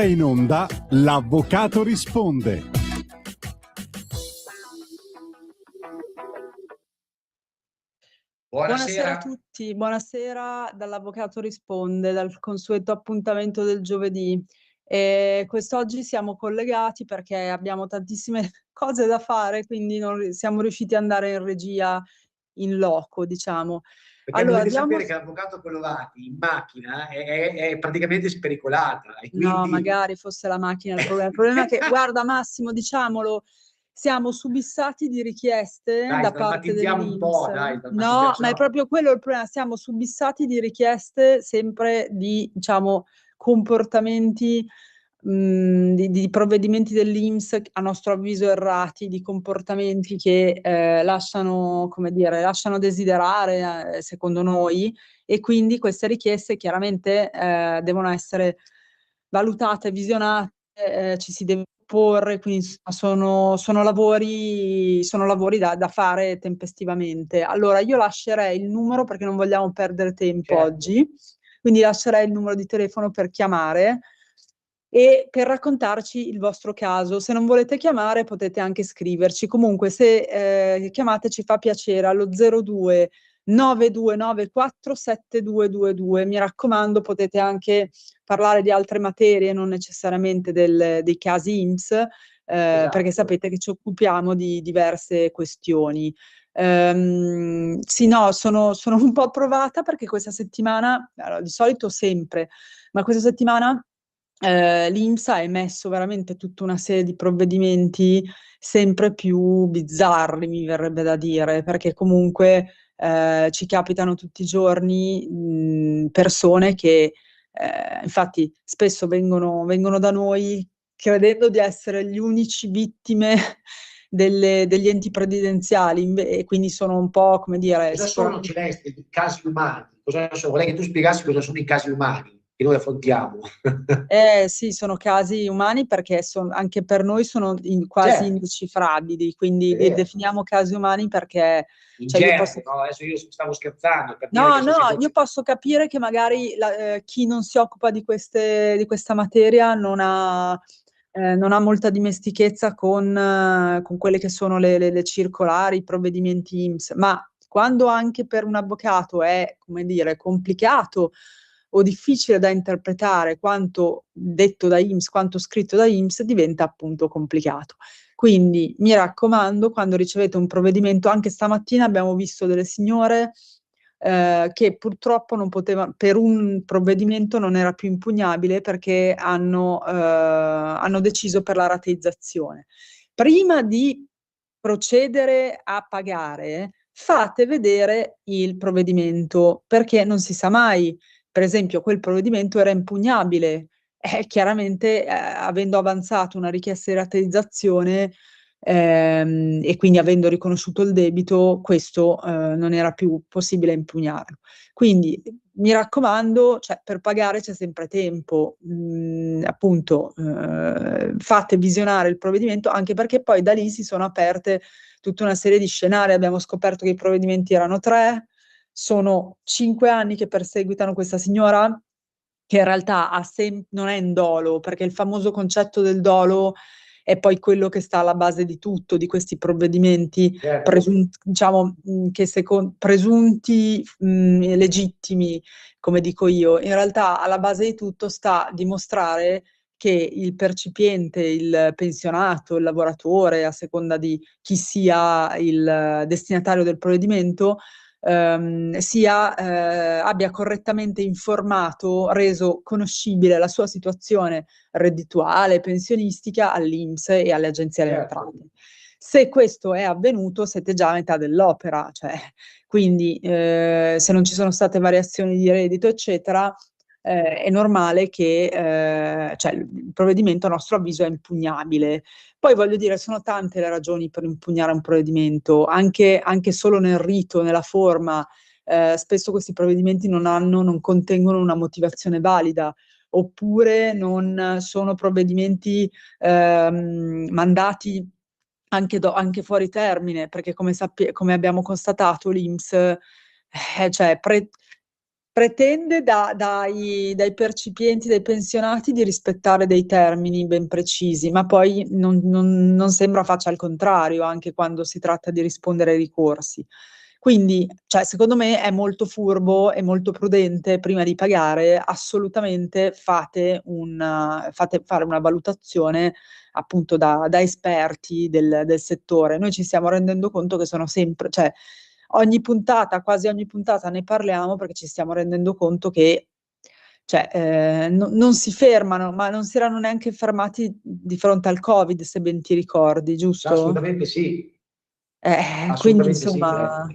In onda, l'avvocato risponde. Buonasera a tutti, buonasera dall'Avvocato Risponde, dal consueto appuntamento del giovedì. Quest'oggi siamo collegati perché abbiamo tantissime cose da fare, quindi non siamo riusciti ad andare in regia in loco, diciamo. Perché Allora, dovete sapere che l'avvocato Collovati in macchina è praticamente spericolata. E no, quindi... magari fosse la macchina il problema. Il problema è che, guarda Massimo, diciamolo, siamo subissati di richieste Dai, da parte sdrammatizziamo un dell'INPS. po', dai, No, ma è sennò... proprio quello il problema. Siamo subissati di richieste sempre di, diciamo, comportamenti, di provvedimenti dell'INPS, a nostro avviso errati, di comportamenti che lasciano, come dire, lasciano desiderare, secondo noi, e quindi queste richieste chiaramente devono essere valutate, visionate, ci si deve porre, quindi sono lavori da fare tempestivamente. Allora, io lascerei il numero perché non vogliamo perdere tempo oggi, quindi lascerei il numero di telefono per chiamare e per raccontarci il vostro caso. Se non volete chiamare potete anche scriverci. Comunque se chiamate ci fa piacere allo 02 9294 7222. Mi raccomando, potete anche parlare di altre materie, non necessariamente dei casi INPS, Esatto. perché sapete che ci occupiamo di diverse questioni. Sì, no, sono un po' provata perché questa settimana, allora, di solito sempre, ma questa settimana l'INPS ha emesso veramente tutta una serie di provvedimenti sempre più bizzarri, mi verrebbe da dire, perché comunque ci capitano tutti i giorni persone che infatti spesso vengono da noi credendo di essere gli unici vittime degli enti previdenziali e quindi sono un po', come dire, Cosa sono, Celeste, i casi umani? Cosa sono? Vorrei che tu spiegassi cosa sono i casi umani che noi affrontiamo. Sì, sono casi umani perché anche per noi sono quasi Certo, indecifrabili, quindi è li vero. definiamo casi umani perché In cioè io genere, posso... no? Adesso io stavo scherzando per dire No, che sono no, io situazioni... posso capire che magari chi non si occupa di questa materia non ha molta dimestichezza con quelle che sono le circolari, i provvedimenti INPS, ma quando anche per un avvocato è, come dire, complicato o difficile da interpretare quanto detto da INPS, quanto scritto da INPS, diventa appunto complicato. Quindi mi raccomando, quando ricevete un provvedimento, anche stamattina abbiamo visto delle signore che purtroppo non poteva, per un provvedimento non era più impugnabile perché hanno deciso per la rateizzazione. Prima di procedere a pagare, fate vedere il provvedimento perché non si sa mai. Per esempio, quel provvedimento era impugnabile. Chiaramente, avendo avanzato una richiesta di rateizzazione, e quindi avendo riconosciuto il debito, questo non era più possibile impugnarlo. Quindi mi raccomando, cioè, per pagare c'è sempre tempo, appunto fate visionare il provvedimento anche perché poi da lì si sono aperte tutta una serie di scenari, abbiamo scoperto che i provvedimenti erano 3, sono 5 anni che perseguitano questa signora che in realtà non è in dolo, perché il famoso concetto del dolo è poi quello che sta alla base di tutto, di questi provvedimenti Certo. diciamo, che presunti legittimi, come dico io. In realtà alla base di tutto sta dimostrare che il percipiente, il pensionato, il lavoratore, a seconda di chi sia il destinatario del provvedimento, abbia correttamente informato, reso conoscibile la sua situazione reddituale, pensionistica all'INPS e alle agenzie delle entrate. Se questo è avvenuto, siete già a metà dell'opera, cioè, quindi se non ci sono state variazioni di reddito, eccetera, è normale che cioè, il provvedimento a nostro avviso è impugnabile. Poi voglio dire, sono tante le ragioni per impugnare un provvedimento, anche solo nel rito, nella forma. Spesso questi provvedimenti non contengono una motivazione valida, oppure non sono provvedimenti mandati anche fuori termine, perché come abbiamo constatato l'INPS cioè, pretende dai percipienti, dai pensionati di rispettare dei termini ben precisi, ma poi non sembra faccia il contrario anche quando si tratta di rispondere ai ricorsi. Quindi, cioè, secondo me è molto furbo e molto prudente prima di pagare, assolutamente fate fare una valutazione appunto da esperti del settore. Noi ci stiamo rendendo conto che sono sempre, cioè, quasi ogni puntata ne parliamo perché ci stiamo rendendo conto che cioè, non si fermano, ma non si erano neanche fermati di fronte al Covid, se ben ti ricordi, giusto? Assolutamente sì, Quindi assolutamente sì, insomma,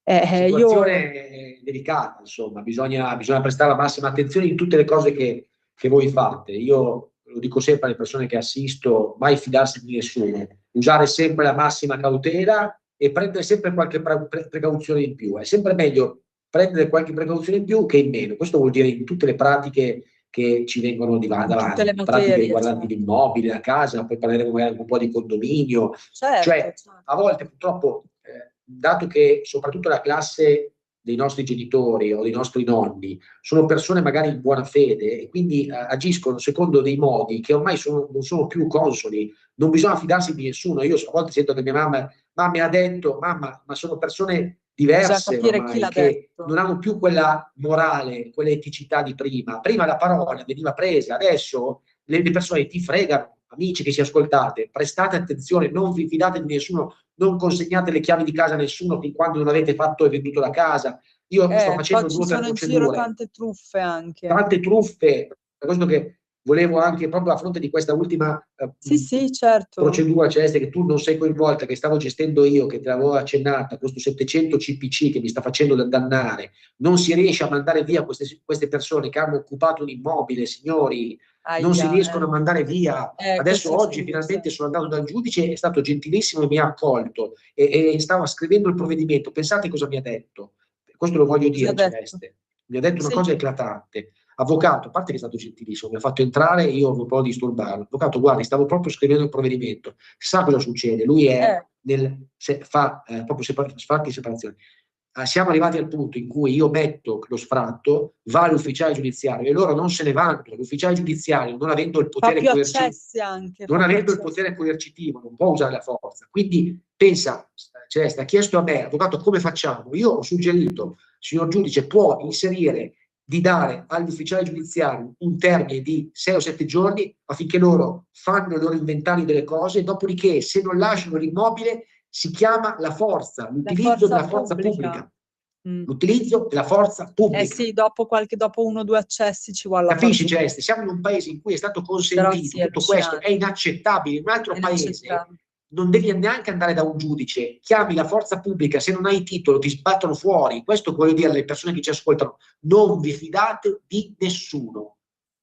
io situazione delicata, insomma, bisogna prestare la massima attenzione in tutte le cose che voi fate. Io lo dico sempre alle persone che assisto, mai fidarsi di nessuno, usare sempre la massima cautela e prendere sempre qualche precauzione in più. È sempre meglio prendere qualche precauzione in più che in meno. Questo vuol dire in tutte le pratiche che ci vengono in tutte le davanti, pratiche materie, riguardanti certo, l'immobile, la casa, poi parleremo magari un po' di condominio. certo, Cioè, certo. a volte purtroppo, dato che soprattutto la classe dei nostri genitori o dei nostri nonni sono persone magari in buona fede e quindi agiscono secondo dei modi che ormai non sono più consoni, non bisogna fidarsi di nessuno. Io a volte sento che mia mamma mi ha detto, mamma, ma sono persone Bisogna diverse capire chi ormai l'ha che detto. non hanno più quella morale, quell'eticità di prima. Prima la parola veniva presa, adesso le persone ti fregano. Amici che ci ascoltate, prestate attenzione, non vi fidate di nessuno, non consegnate le chiavi di casa a nessuno fin quando non avete fatto e venduto la casa. Io sto Poi facendo ci 2 o 3 sono in giro procedure, tante truffe anche. tante truffe, per questo che volevo anche proprio a fronte di questa ultima Sì, sì, certo. procedura celeste che tu non sei coinvolta, che stavo gestendo io, che te l'avevo accennata, questo 700 CPC che mi sta facendo dannare, non si riesce a mandare via queste persone che hanno occupato un immobile, signori, non si Ahia, riescono a mandare via. Adesso questo oggi sì, finalmente sono andato dal giudice, è stato gentilissimo e mi ha accolto e stava scrivendo il provvedimento. Pensate cosa mi ha detto? Questo lo voglio cosa ha dire, detto? Celeste. Mi ha detto una Sì, cosa eclatante. Avvocato, a parte che è stato gentilissimo, mi ha fatto entrare e io non potevo disturbarlo. Avvocato, guardi, stavo proprio scrivendo il provvedimento. Sa cosa succede? Lui è eh, fa proprio sfratti di separazione. Siamo arrivati al punto in cui io metto lo sfratto, va all'ufficiale giudiziario e loro non se ne vanno. L'ufficiale giudiziario, non avendo il fa potere più coercitivo, accessi anche, non fa più avendo il accessi. potere coercitivo, non può usare la forza. Quindi pensa, Celeste, ha chiesto a me, avvocato, come facciamo? Io ho suggerito, signor giudice, può inserire di dare agli ufficiali giudiziari un termine di 6 o 7 giorni affinché loro fanno il loro inventario delle cose, dopodiché se non lasciano l'immobile si chiama la forza, La l'utilizzo forza della forza pubblica. pubblica. Mm. L'utilizzo della forza Eh pubblica. sì, dopo 1 o 2 accessi ci vuole la Capisci, forza Celeste? pubblica. Siamo in un paese in cui è stato Però consentito sì, è tutto questo, è allucinante, inaccettabile. In un altro è paese inaccettabile. non devi neanche andare da un giudice, chiami la forza pubblica, se non hai titolo ti sbattono fuori. Questo voglio dire alle persone che ci ascoltano, non vi fidate di nessuno.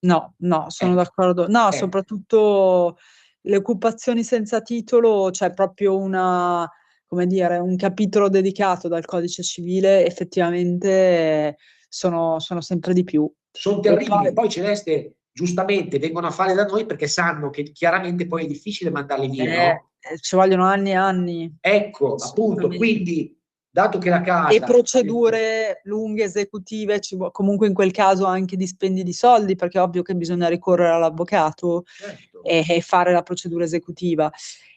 No, no, sono Ecco, d'accordo. No, ecco. soprattutto le occupazioni senza titolo, c'è proprio come dire, un capitolo dedicato dal codice civile, effettivamente sono sempre di più. Sono E terribili. poi, Poi Celeste, giustamente, vengono a fare da noi perché sanno che chiaramente poi è difficile mandarli via, no? ci vogliono anni e anni, Ecco, appunto, assolutamente. quindi, dato che la E casa... procedure lunghe, esecutive, comunque in quel caso anche dispendi di soldi, perché è ovvio che bisogna ricorrere all'avvocato Certo, e fare la procedura esecutiva.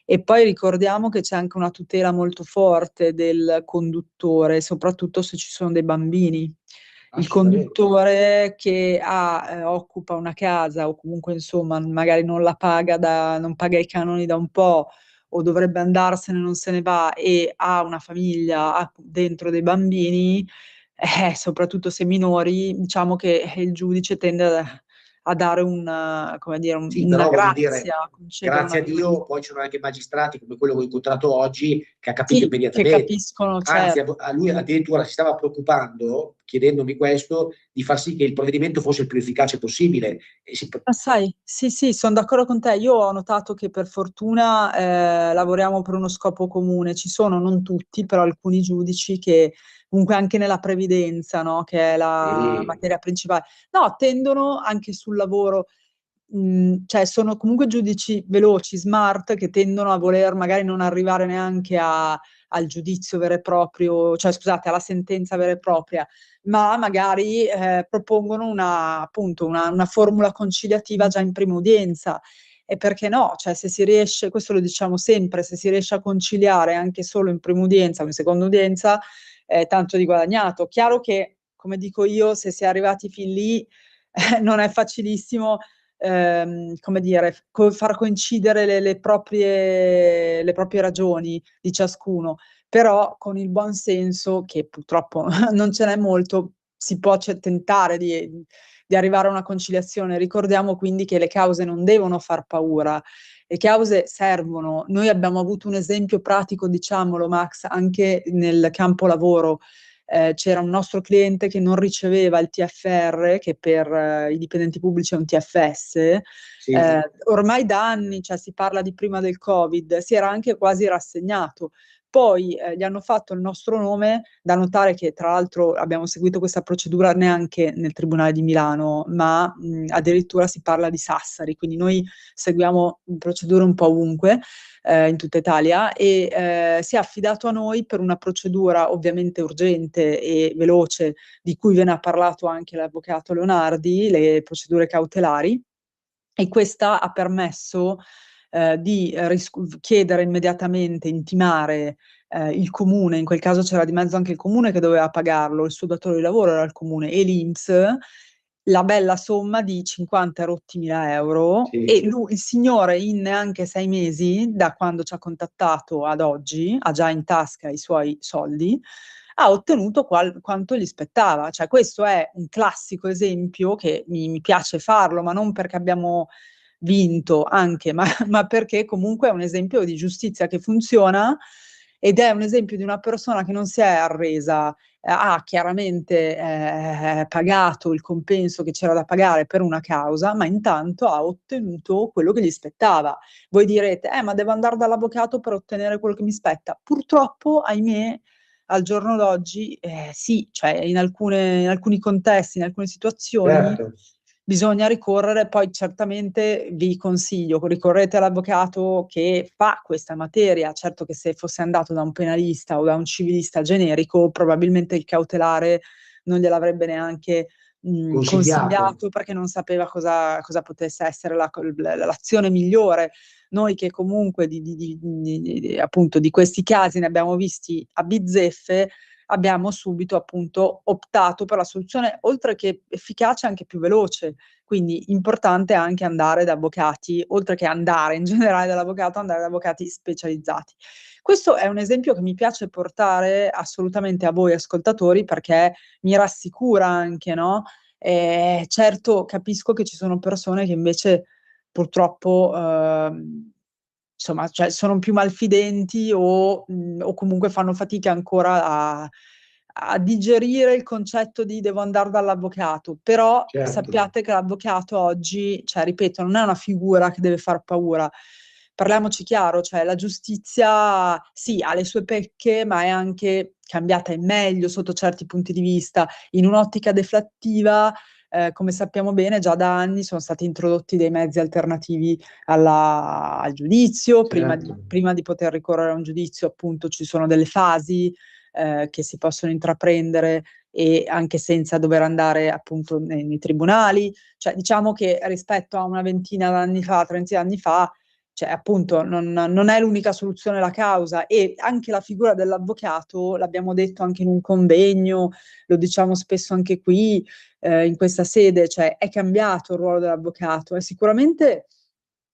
E poi ricordiamo che c'è anche una tutela molto forte del conduttore, soprattutto se ci sono dei bambini. Il assolutamente. conduttore che occupa una casa o comunque insomma magari non la paga non paga i canoni da un po' o dovrebbe andarsene, non se ne va e ha una famiglia, ha dentro dei bambini, soprattutto se minori, diciamo che il giudice tende a dare come dire, Sì, una però voglio dire, grazia, a concedere una grazie a Dio, grazia. poi ci sono anche magistrati come quello che ho incontrato oggi che ha capito Sì, che immediatamente. capiscono, Anzi, certo. a lui addirittura si stava preoccupando, chiedendomi questo, di far sì che il provvedimento fosse il più efficace possibile. Ma sai, sì, sì, sono d'accordo con te. Io ho notato che per fortuna lavoriamo per uno scopo comune. Ci sono, non tutti, però alcuni giudici che comunque anche nella previdenza, no, che è la sì, materia principale, no, tendono anche sul lavoro. cioè sono comunque giudici veloci, smart, che tendono a voler magari non arrivare neanche al giudizio vero e proprio, cioè scusate, alla sentenza vera e propria, ma magari propongono appunto una formula conciliativa già in prima udienza. E perché no? Cioè, se si riesce, questo lo diciamo sempre, se si riesce a conciliare anche solo in prima udienza o in seconda udienza, tanto di guadagnato. Chiaro che, come dico io, se si è arrivati fin lì, non è facilissimo, come dire, far coincidere le proprie ragioni di ciascuno, però con il buon senso, che purtroppo non ce n'è molto, si può tentare di arrivare a una conciliazione. Ricordiamo quindi che le cause non devono far paura, le cause servono. Noi abbiamo avuto un esempio pratico, diciamolo Max, anche nel campo lavoro. C'era un nostro cliente che non riceveva il TFR, che per i dipendenti pubblici è un TFS, Sì. ormai da anni, cioè si parla di prima del Covid, si era anche quasi rassegnato. Poi gli hanno fatto il nostro nome, da notare che tra l'altro abbiamo seguito questa procedura neanche nel Tribunale di Milano, ma addirittura si parla di Sassari, quindi noi seguiamo procedure un po' ovunque in tutta Italia, e si è affidato a noi per una procedura ovviamente urgente e veloce, di cui ve ne ha parlato anche l'avvocato Leonardi, le procedure cautelari, e questa ha permesso di chiedere immediatamente, intimare il comune, in quel caso c'era di mezzo anche il comune che doveva pagarlo, il suo datore di lavoro era il comune, e l'INPS, la bella somma di 50 rotti mila euro, Sì. e il signore in neanche 6 mesi, da quando ci ha contattato ad oggi, ha già in tasca i suoi soldi, ha ottenuto quanto gli spettava. Cioè, questo è un classico esempio che mi piace farlo, ma non perché abbiamo vinto anche, ma perché comunque è un esempio di giustizia che funziona, ed è un esempio di una persona che non si è arresa, ha chiaramente pagato il compenso che c'era da pagare per una causa, ma intanto ha ottenuto quello che gli spettava. Voi direte, ma devo andare dall'avvocato per ottenere quello che mi spetta. Purtroppo, ahimè, al giorno d'oggi, sì, cioè in alcuni contesti, in alcune situazioni, Certo. bisogna ricorrere. Poi certamente vi consiglio, ricorrete all'avvocato che fa questa materia. Certo che se fosse andato da un penalista o da un civilista generico, probabilmente il cautelare non gliel'avrebbe neanche consigliato, perché non sapeva cosa potesse essere l'azione migliore. Noi che comunque appunto di questi casi ne abbiamo visti a bizzeffe, abbiamo subito appunto optato per la soluzione, oltre che efficace, anche più veloce. Quindi importante anche andare da avvocati, oltre che andare in generale dall'avvocato, andare da avvocati specializzati. Questo è un esempio che mi piace portare assolutamente a voi ascoltatori, perché mi rassicura anche, no? Certo, capisco che ci sono persone che invece purtroppo insomma, cioè, sono più malfidenti o comunque fanno fatica ancora a digerire il concetto di devo andare dall'avvocato. Però Certo. sappiate che l'avvocato oggi, cioè, ripeto, non è una figura che deve far paura. Parliamoci chiaro, cioè la giustizia sì, ha le sue pecche, ma è anche cambiata in meglio sotto certi punti di vista. In un'ottica deflattiva, come sappiamo bene, già da anni sono stati introdotti dei mezzi alternativi al giudizio. Certo. Prima di poter ricorrere a un giudizio, appunto, ci sono delle fasi che si possono intraprendere, e anche senza dover andare appunto nei tribunali. Cioè, diciamo che rispetto a una ventina d'anni fa, 30 anni fa, cioè appunto non è l'unica soluzione la causa, e anche la figura dell'avvocato, l'abbiamo detto anche in un convegno, lo diciamo spesso anche qui in questa sede, cioè è cambiato il ruolo dell'avvocato, è sicuramente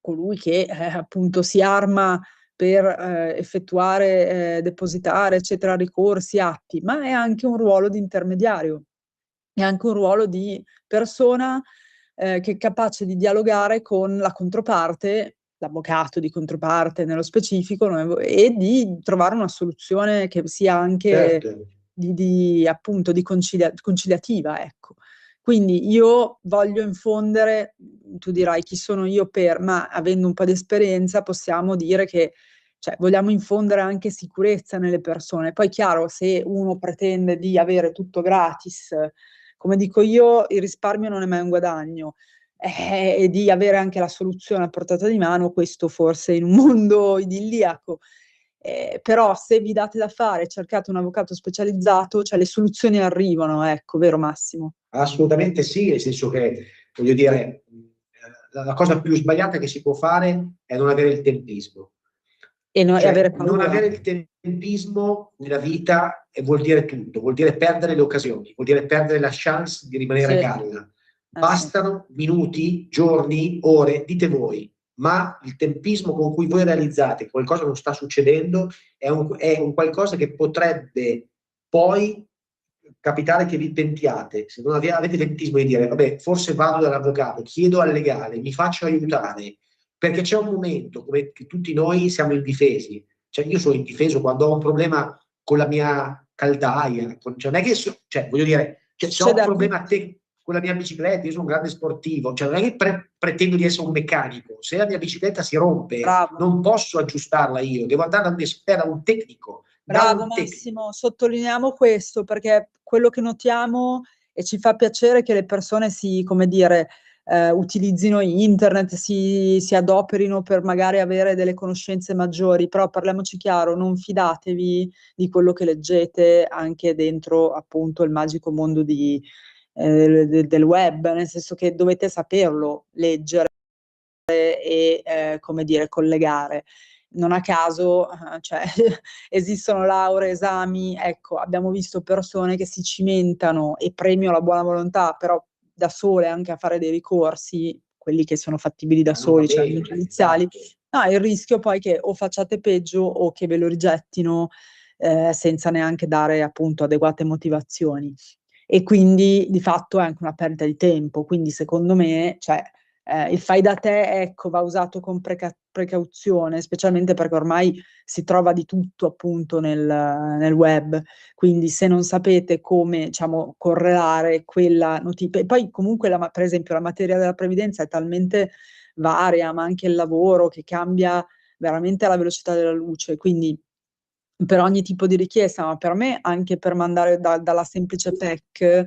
colui che appunto si arma per effettuare, depositare, eccetera, ricorsi, atti, ma è anche un ruolo di intermediario, è anche un ruolo di persona che è capace di dialogare con la controparte, l'avvocato di controparte nello specifico, e di trovare una soluzione che sia anche Certo. appunto conciliativa, ecco. Quindi io voglio infondere, tu dirai chi sono io per, ma avendo un po' di esperienza possiamo dire che, cioè, vogliamo infondere anche sicurezza nelle persone. Poi chiaro, se uno pretende di avere tutto gratis, come dico io, il risparmio non è mai un guadagno. e di avere anche la soluzione a portata di mano, questo forse in un mondo idilliaco. Però se vi date da fare, cercate un avvocato specializzato, cioè le soluzioni arrivano, ecco, vero Massimo? Assolutamente sì, nel senso che, voglio dire, la cosa più sbagliata che si può fare è non avere il tempismo. E Cioè, avere non paura. avere il tempismo nella vita vuol dire tutto, vuol dire perdere le occasioni, vuol dire perdere la chance di rimanere a Sì. galla. Sì. Bastano minuti, giorni, ore, dite voi, ma il tempismo con cui voi realizzate che qualcosa non sta succedendo è un qualcosa che potrebbe poi capitare che vi pentiate. Se non avete tempismo di dire, vabbè, forse vado dall'avvocato, chiedo al legale, mi faccio aiutare, perché c'è un momento come che tutti noi siamo indifesi. Cioè, io sono indifeso quando ho un problema con la mia caldaia, cioè, non è che cioè, voglio dire, cioè, se ho un problema con la mia bicicletta, io sono un grande sportivo, cioè, non è che pretendo di essere un meccanico. Se la mia bicicletta si rompe, Bravo. non posso aggiustarla io, devo andare da un esperto, da un tecnico. Bravo Massimo, sottolineiamo questo perché quello che notiamo e ci fa piacere che le persone come dire, utilizzino internet, si adoperino per magari avere delle conoscenze maggiori, però parliamoci chiaro, non fidatevi di quello che leggete anche dentro appunto il magico mondo del web, nel senso che dovete saperlo leggere e come dire, collegare. Non a caso, cioè, esistono lauree, esami, ecco, abbiamo visto persone che si cimentano e premio la buona volontà, però da sole anche a fare dei ricorsi, quelli che sono fattibili da soli, cioè i giudiziali, no, il rischio poi che o facciate peggio o che ve lo rigettino senza neanche dare appunto adeguate motivazioni. E quindi di fatto è anche una perdita di tempo, quindi secondo me, cioè, il fai da te, ecco, va usato con precauzione, specialmente perché ormai si trova di tutto appunto nel web, quindi se non sapete come, diciamo, correlare quella notizia, e poi comunque per esempio la materia della previdenza è talmente varia, ma anche il lavoro che cambia veramente alla velocità della luce, quindi per ogni tipo di richiesta, ma per me anche per mandare dalla semplice PEC,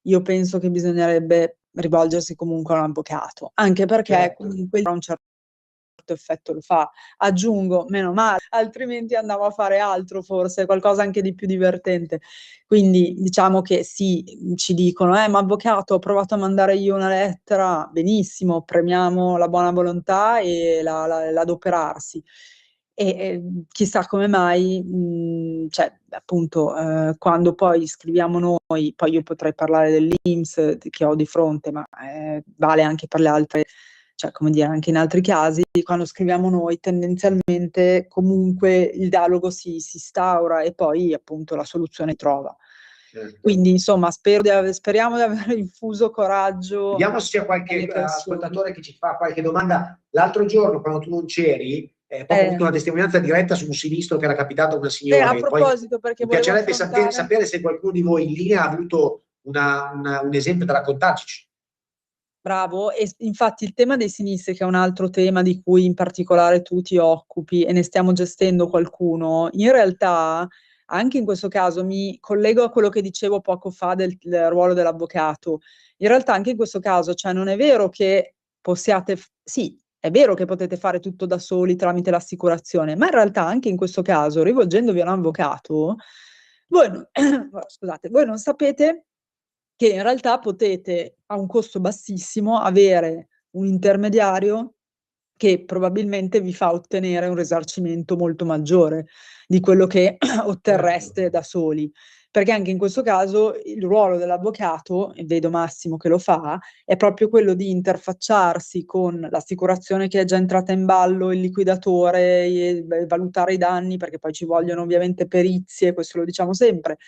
io penso che bisognerebbe rivolgersi comunque a un avvocato, anche perché comunque un certo effetto lo fa. Aggiungo, meno male, altrimenti andavo a fare altro forse, qualcosa anche di più divertente. Quindi diciamo che sì, ci dicono, ma avvocato, ho provato a mandare io una lettera, benissimo, premiamo la buona volontà e l'adoperarsi. E chissà come mai, cioè appunto quando poi scriviamo noi, poi io potrei parlare dell'INPS che ho di fronte, ma vale anche per le altre, cioè come dire, anche in altri casi, quando scriviamo noi tendenzialmente comunque il dialogo si instaura e poi appunto la soluzione trova. Certo. Quindi insomma speriamo di aver infuso coraggio. Vediamo se c'è qualche ascoltatore che ci fa qualche domanda. L'altro giorno, quando tu non c'eri, proprio ho avuto una testimonianza diretta su un sinistro che era capitato a una signora. A proposito, perché Mi piacerebbe affrontare... sapere se qualcuno di voi in linea ha avuto un esempio da raccontarci. Bravo, e infatti il tema dei sinistri, che è un altro tema di cui in particolare tu ti occupi e ne stiamo gestendo qualcuno, in realtà anche in questo caso mi collego a quello che dicevo poco fa del ruolo dell'avvocato. In realtà anche in questo caso, cioè non è vero che possiate, sì, è vero che potete fare tutto da soli tramite l'assicurazione, ma in realtà anche in questo caso, rivolgendovi a un avvocato, voi scusate, voi non sapete che in realtà potete a un costo bassissimo avere un intermediario che probabilmente vi fa ottenere un risarcimento molto maggiore di quello che otterreste da soli. Perché anche in questo caso il ruolo dell'avvocato, e vedo Massimo che lo fa, è proprio quello di interfacciarsi con l'assicurazione che è già entrata in ballo, il liquidatore, e valutare i danni, perché poi ci vogliono ovviamente perizie, questo lo diciamo sempre.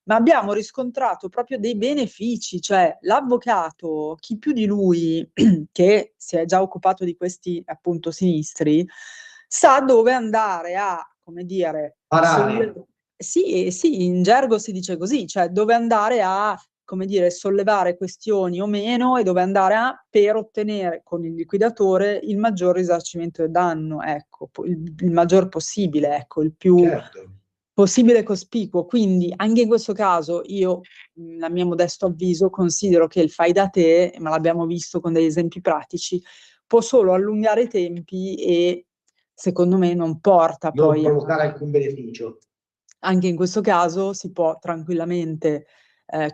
Ma abbiamo riscontrato proprio dei benefici, cioè l'avvocato, chi più di lui, che si è già occupato di questi appunto sinistri, sa dove andare a, come dire, sì, sì, in gergo si dice così, cioè dove andare a, come dire, sollevare questioni o meno e dove andare per ottenere con il liquidatore il maggior risarcimento del danno, ecco, il maggior possibile, ecco, il più... Certo. possibile e cospicuo. Quindi anche in questo caso io, a mio modesto avviso, considero che il fai da te, ma l'abbiamo visto con degli esempi pratici, può solo allungare i tempi e secondo me non porta Non poi provocare alcun beneficio. anche in questo caso si può tranquillamente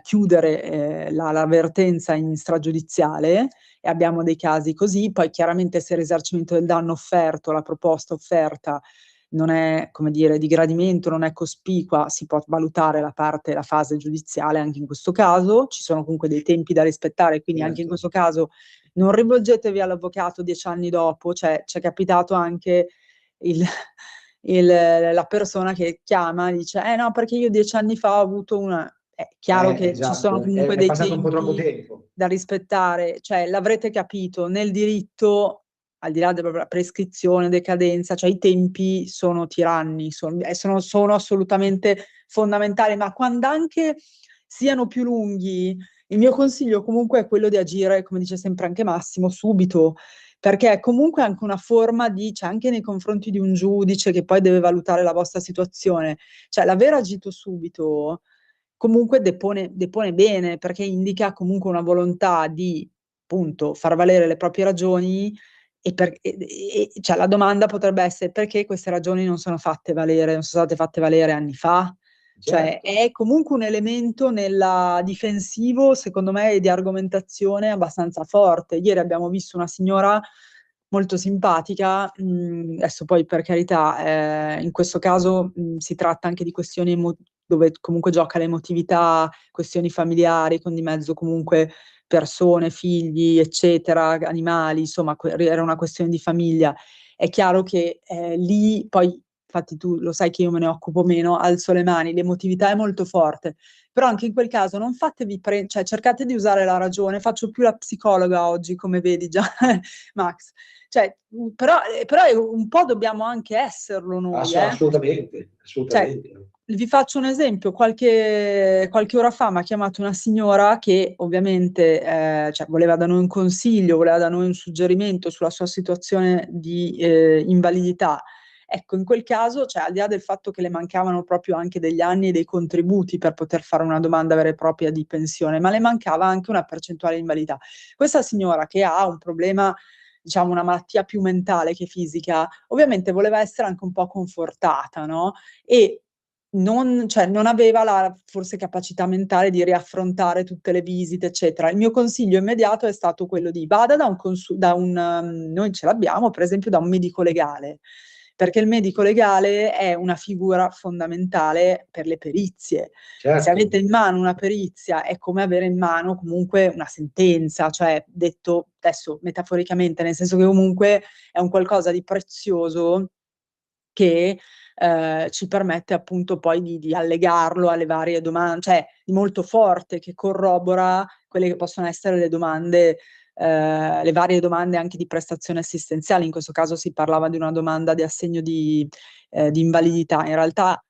chiudere la vertenza in stragiudiziale, e abbiamo dei casi così. Poi chiaramente se il risarcimento del danno offerto, la proposta offerta non è, come dire, di gradimento, non è cospicua, si può valutare la fase giudiziale anche in questo caso. Ci sono comunque dei tempi da rispettare, quindi anche in questo caso non rivolgetevi all'avvocato 10 anni dopo. Cioè, c'è capitato anche la persona che chiama e dice no, perché io 10 anni fa ho avuto una... È chiaro che ci sono Esatto, comunque è dei passato un po' troppo tempi tempo. da rispettare. Cioè, l'avrete capito, nel diritto, al di là della prescrizione, decadenza, cioè i tempi sono tiranni, sono assolutamente fondamentali, ma quando anche siano più lunghi, il mio consiglio comunque è quello di agire, come dice sempre anche Massimo, subito, perché è comunque anche una forma di, cioè anche nei confronti di un giudice che poi deve valutare la vostra situazione, cioè l'aver agito subito comunque depone bene, perché indica comunque una volontà di, appunto, far valere le proprie ragioni. Cioè la domanda potrebbe essere: perché queste ragioni non sono state fatte valere anni fa? Cioè, Certo. è comunque un elemento nella difensivo, secondo me, e di argomentazione abbastanza forte. Ieri abbiamo visto una signora molto simpatica, adesso poi per carità, in questo caso si tratta anche di questioni dove comunque gioca l'emotività, questioni familiari, con di mezzo comunque persone, figli, eccetera, animali, insomma, era una questione di famiglia. È chiaro che lì poi, infatti tu lo sai che io me ne occupo meno, alzo le mani, l'emotività è molto forte, però anche in quel caso non fatevi cioè cercate di usare la ragione. Faccio più la psicologa oggi, come vedi già, Max. Cioè, però un po' dobbiamo anche esserlo noi, Assolutamente, Cioè, assolutamente. vi faccio un esempio: qualche ora fa mi ha chiamato una signora che ovviamente cioè, voleva da noi un consiglio, voleva da noi un suggerimento sulla sua situazione di invalidità. Ecco, in quel caso, cioè, al di là del fatto che le mancavano proprio anche degli anni e dei contributi per poter fare una domanda vera e propria di pensione, ma le mancava anche una percentuale di invalidità. Questa signora, che ha un problema, diciamo una malattia più mentale che fisica, ovviamente voleva essere anche un po' confortata, no? E cioè, non aveva la forse capacità mentale di riaffrontare tutte le visite, eccetera. Il mio consiglio immediato è stato quello di vada noi ce l'abbiamo, per esempio, da un medico legale, perché il medico legale è una figura fondamentale per le perizie. Se Certo. avete in mano una perizia è come avere in mano comunque una sentenza, cioè detto adesso metaforicamente, nel senso che comunque è un qualcosa di prezioso che ci permette appunto poi di allegarlo alle varie domande, cioè di molto forte, che corrobora quelle che possono essere le domande, le varie domande anche di prestazioni assistenziali. In questo caso si parlava di una domanda di assegno di invalidità. In realtà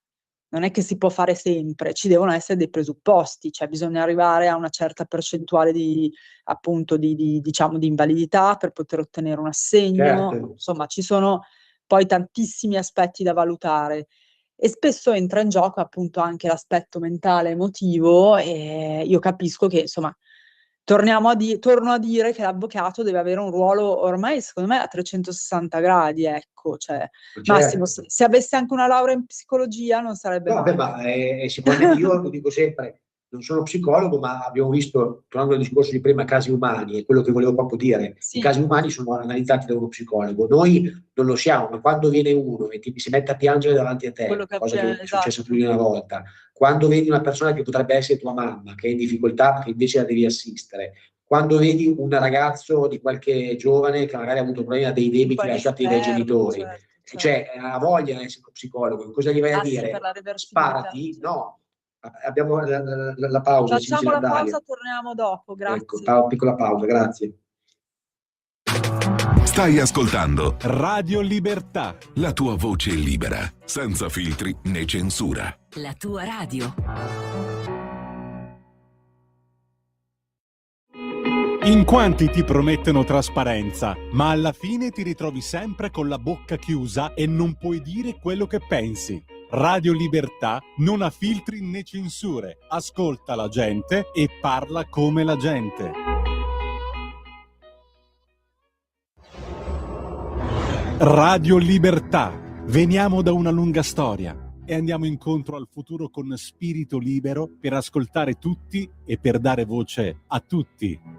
non è che si può fare sempre, ci devono essere dei presupposti, cioè bisogna arrivare a una certa percentuale appunto diciamo di invalidità per poter ottenere un assegno. Certo. Insomma, ci sono poi tantissimi aspetti da valutare, e spesso entra in gioco appunto anche l'aspetto mentale, emotivo, e io capisco che, insomma, torno a dire che l'avvocato deve avere un ruolo ormai, secondo me, a 360 gradi, ecco. Cioè, Massimo, Certo. se avesse anche una laurea in psicologia non sarebbe No, beh, male. ma sicuramente io lo dico sempre, non sono psicologo, ma abbiamo visto, tornando al discorso di prima, casi umani, è quello che volevo proprio dire. Sì. I casi umani sono analizzati da uno psicologo, noi non lo siamo, ma quando viene uno e si mette a piangere davanti a te, cosa che è successa più di una volta, quando vedi una persona che potrebbe essere tua mamma, che è in difficoltà, che invece la devi assistere, quando vedi un ragazzo di qualche giovane che magari ha avuto problemi, ha dei debiti lasciati dai genitori, certo. cioè ha voglia di essere psicologo, cosa gli vai a Sì, dire? per la reversibilità. Sparati? No. Abbiamo la pausa, Facciamo la Dario. pausa, torniamo dopo, Ecco, grazie. piccola pausa, grazie. Stai ascoltando Radio Libertà. la tua voce libera, senza filtri né censura. La tua radio. In quanti ti promettono trasparenza, ma alla fine ti ritrovi sempre con la bocca chiusa e non puoi dire quello che pensi. Radio Libertà non ha filtri né censure. Ascolta la gente e parla come la gente. Radio Libertà. Veniamo da una lunga storia e andiamo incontro al futuro con spirito libero per ascoltare tutti e per dare voce a tutti.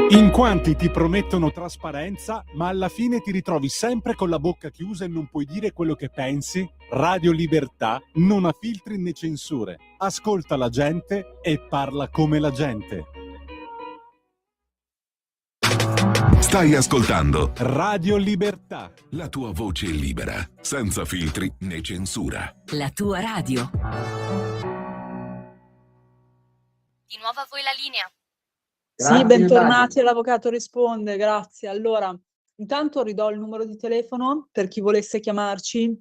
In quanti ti promettono trasparenza, ma alla fine ti ritrovi sempre con la bocca chiusa e non puoi dire quello che pensi? Radio Libertà non ha filtri né censure. Ascolta la gente e parla come la gente. Stai ascoltando Radio Libertà. la tua voce libera, senza filtri né censura. La tua radio. Di nuovo a voi la linea. Sì, Grazie, bentornati Dario. all'Avvocato Risponde, grazie. Allora, intanto ridò il numero di telefono per chi volesse chiamarci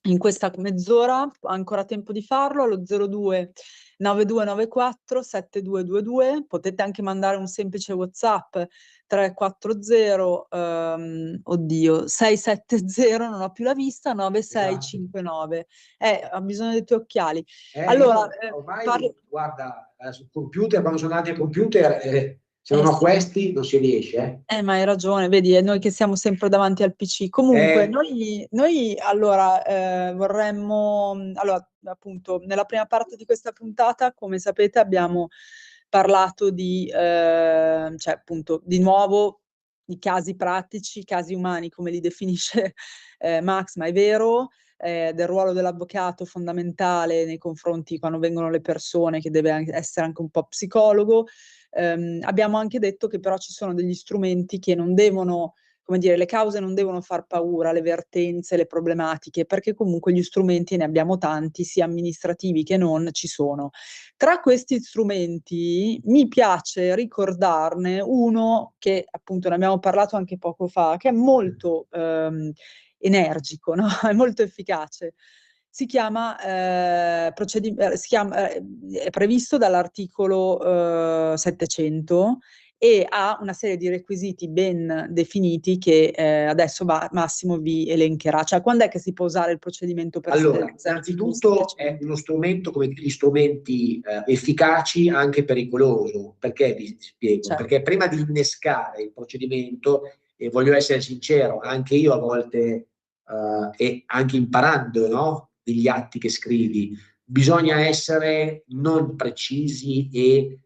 in questa mezz'ora, ha ancora tempo di farlo, allo 02 9294 7222. Potete anche mandare un semplice WhatsApp 340 670, non ho più la vista, 9659. Ha bisogno dei tuoi occhiali. Allora, ormai, parlo- guarda, sul computer, quando sono andati al computer, se non ho sì. questi non si riesce. Ma hai ragione, vedi, è noi che siamo sempre davanti al PC. Comunque, Eh. noi allora vorremmo, allora, appunto, nella prima parte di questa puntata, come sapete, abbiamo parlato cioè appunto, di nuovo, di casi pratici, casi umani, come li definisce Max, ma è vero, del ruolo dell'avvocato fondamentale nei confronti quando vengono le persone, che deve essere anche un po' psicologo. Abbiamo anche detto che però ci sono degli strumenti che non devono, come dire, le cause non devono far paura, le vertenze, le problematiche, perché comunque gli strumenti, ne abbiamo tanti, sia amministrativi che non, ci sono. Tra questi strumenti mi piace ricordarne uno che appunto ne abbiamo parlato anche poco fa, che è molto energico, no? È molto efficace. Si chiama, è previsto dall'articolo 700 e ha una serie di requisiti ben definiti che adesso Massimo vi elencherà. Cioè, quando è che si può usare il procedimento per Allora, innanzitutto è uno strumento come tutti gli strumenti efficaci, anche pericoloso. Perché vi spiego? Certo. Perché prima di innescare il procedimento, e voglio essere sincero, anche io a volte, e anche imparando, no, degli atti che scrivi, bisogna essere non precisi e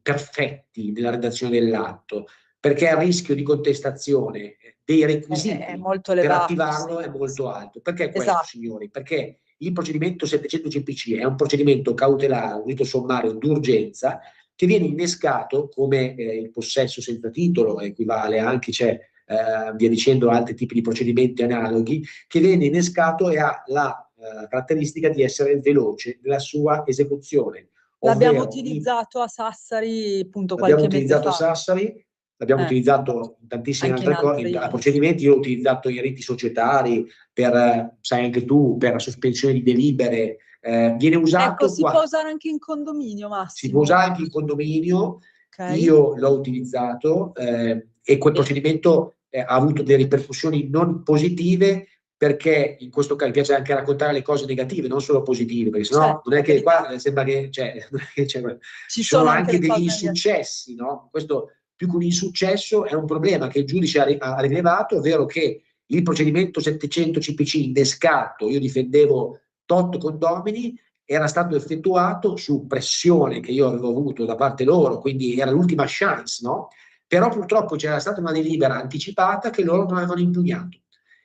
perfetti nella redazione dell'atto, perché il rischio di contestazione dei requisiti è molto per elevato, attivarlo sì. è molto alto. Perché questo, Esatto. signori? Perché il procedimento 700 CPC è un procedimento cautelare, un rito sommario d'urgenza, che viene innescato come il possesso senza titolo, equivale anche, c'è via dicendo altri tipi di procedimenti analoghi, che viene innescato e ha la caratteristica di essere veloce nella sua esecuzione. L'abbiamo Ovvero, utilizzato a Sassari appunto l'abbiamo qualche mese utilizzato a fa. Sassari, l'abbiamo utilizzato in tantissime Anche altre in cose, altri- a procedimenti. Io l'ho utilizzato in riti societari, per, sai anche tu, per la sospensione di delibere. Viene usato Ecco, si può usare anche in condominio, Massimo. si può usare anche in condominio. Okay. Io l'ho utilizzato e quel procedimento ha avuto delle ripercussioni non positive, perché in questo caso mi piace anche raccontare le cose negative, non solo positive, perché sennò Certo, non è che verità. qua sembra che, Ci sono sono anche le degli cose insuccessi, no? Questo più che un insuccesso è un problema che il giudice ha rilevato, ovvero che il procedimento 700 CPC innescato, io difendevo tot condomini, era stato effettuato su pressione che io avevo avuto da parte loro, quindi era l'ultima chance, no? Però purtroppo c'era stata una delibera anticipata che loro non avevano impugnato,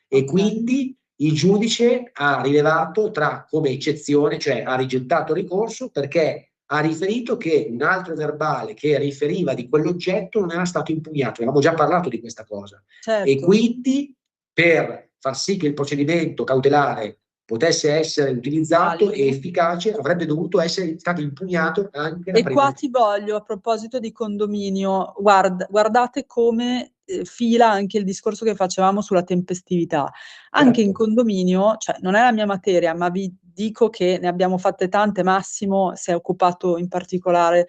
e quindi il giudice ha rilevato come eccezione, cioè ha rigettato il ricorso, perché ha riferito che un altro verbale che riferiva di quell'oggetto non era stato impugnato. Avevamo già parlato di questa cosa. Certo. E quindi, per far sì che il procedimento cautelare potesse essere utilizzato Valido. e efficace, avrebbe dovuto essere stato impugnato anche la E prima. qua ti voglio, a proposito di condominio, guardate come fila anche il discorso che facevamo sulla tempestività. Anche in condominio, cioè non è la mia materia, ma vi dico che ne abbiamo fatte tante. Massimo si è occupato in particolare